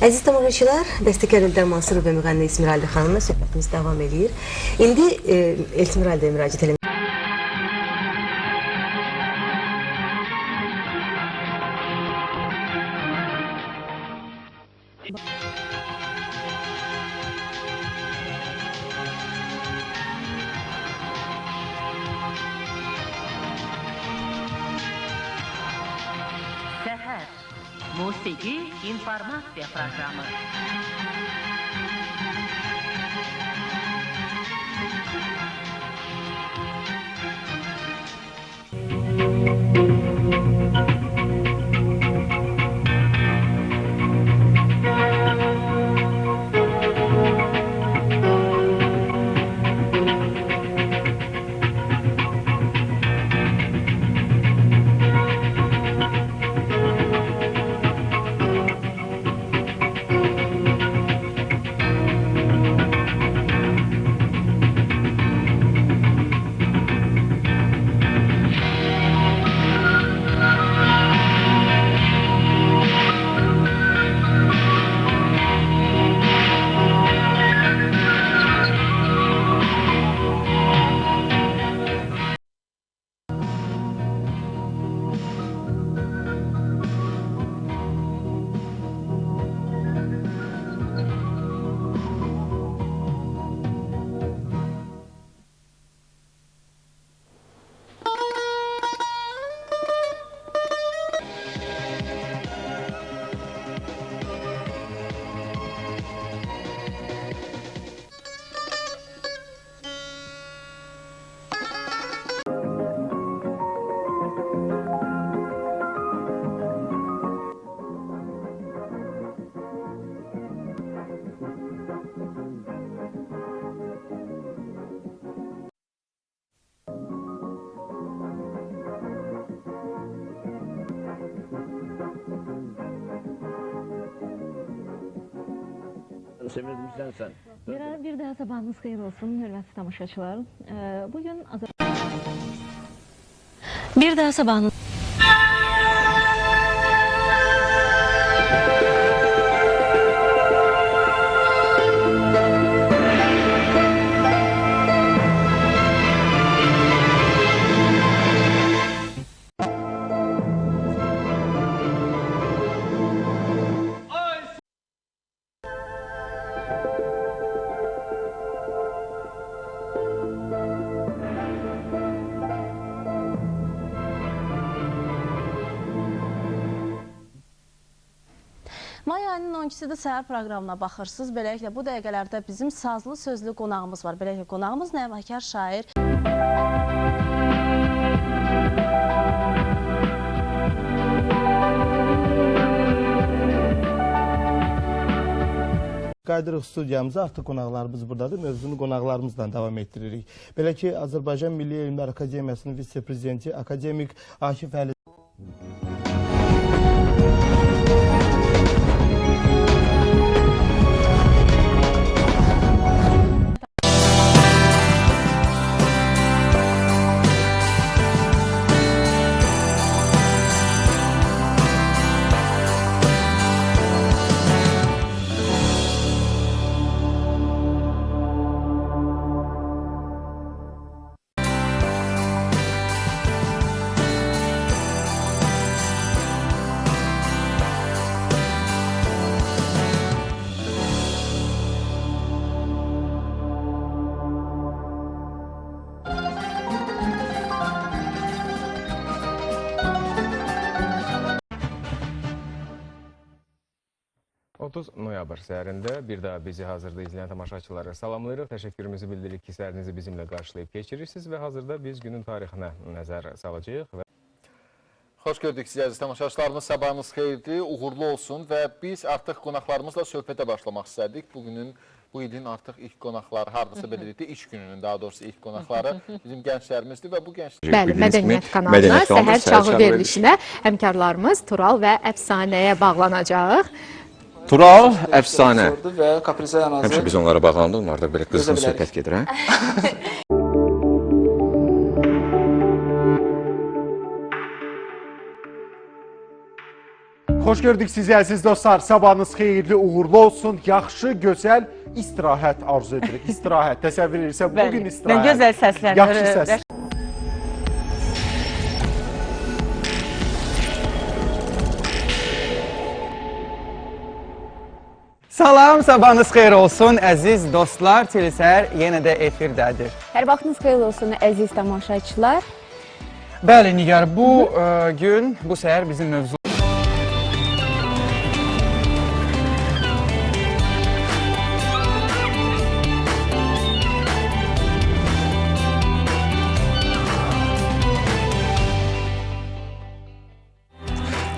Əziz tamaşaçılar, bəstəkar Eldar Mansırov və müğənni İsmiraldi xanımla söhbətimiz davam edir. İndi İsmiraldiyə müraciət eləmək. Səhər Musiqi informasiya proqramı. Sevinmişsən sən. Bir daha sabahınız xeyir olsun, hörmətli tamaşaçılar. Bugün bir daha sabahınız May ayının 12-də səhər proqramına baxırsınız. Beləliklə, bu dəqiqələrdə bizim sazlı sözlü qonağımız var. Beləliklə, qonağımız nəğməkar şair. Qaydırıq studiyamıza, artıq qonaqlarımız buradadır. Mövzunu qonaqlarımızla davam etdiririk. Belə ki, Azərbaycan Milli Elmlər Akademiyasının vitse-prezidenti akademik Akif Əli noyabr səhərində bir daha bizi hazırda izləyən tamaşaçılara salamlayırıq. Təşəkkürümüzü bildiririk ki, səhərinizi bizimlə qarşılayıb keçirirsiniz və hazırda biz günün tarixinə nəzər salacağıq. Xoş gördük sizi əziz tamaşaçılarımız, sabahınız xeyirdir, uğurlu olsun və biz artıq qonaqlarımızla söhbətə başlamaq istədik. Bu ilin artıq ilk qonaqları, hardasa belə deyək, iş gününün daha doğrusu ilk qonaqları bizim gənclərimizdir və bu gənclər... Bəli, Mədəniyyət kanalına, Səhər Çağı verilişinə həmkarlarımız Tural və Əfsanəyə bağlanacaq. Tural, Əfsanə. Həmişə biz onlara bağlandıq, onlarda belə qızğın söhbət gedir, hə? Xoş gördük sizi əziz dostlar. Sabahınız xeyirli, uğurlu olsun. Yaxşı, gözəl istirahət arzu edirik. İstirahət, təsəvvür edirsə bugün istirahət. Nə gözəl səslənir. Yaxşı səs. Salam, sabahınız xeyir olsun, əziz dostlar. Telesəhər yenə də efirdədir. Hər vaxtınız xeyir olsun, əziz tamaşaçılar. Bəli, Nigar, bu gün, bu səhər bizim mövzu.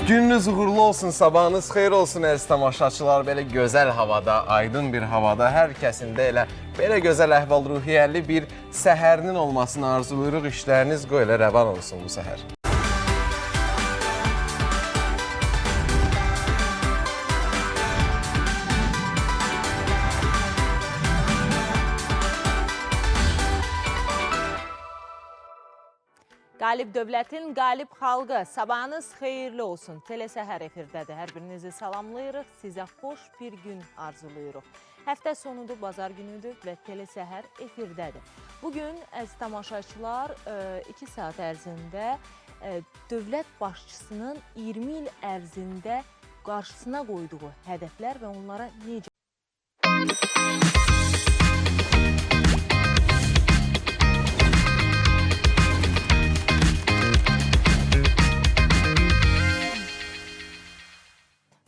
Gününüz uğurlu olsun, sabahınız xeyir olsun əziz tamaşaçılar. Belə gözəl havada, aydın bir havada hər kəsində elə belə gözəl əhval-ruhiyyəli bir səhərinin olmasını arzulayırıq. İşləriniz qoy elə rəvan olsun bu səhər. Qalib dövlətin, qalib xalqı, sabahınız xeyirli olsun. Telesəhər efirdədir. Hər birinizi salamlayırıq, sizə xoş bir gün arzulayırıq. Həftə sonudur, bazar günüdür və Telesəhər efirdədir. Bugün, əziz tamaşaçılar, 2 saat ərzində dövlət başçısının 20 il ərzində qarşısına qoyduğu hədəflər və onlara necə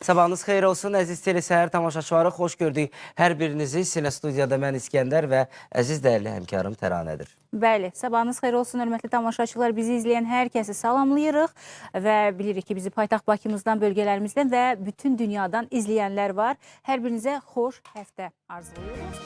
Sabahınız xeyir olsun, əziz telesəhər tamaşaçıları, xoş gördük hər birinizi. Sinə studiyada mən İskəndər və əziz dəyərli həmkarım Təranədir. Bəli, sabahınız xeyir olsun, hörmətli tamaşaçılar. Bizi izləyən hər kəsi salamlayırıq və bilirik ki, bizi paytaxt Bakımızdan, bölgələrimizdən və bütün dünyadan izləyənlər var. Hər birinizə xoş həftə arzulayırıq.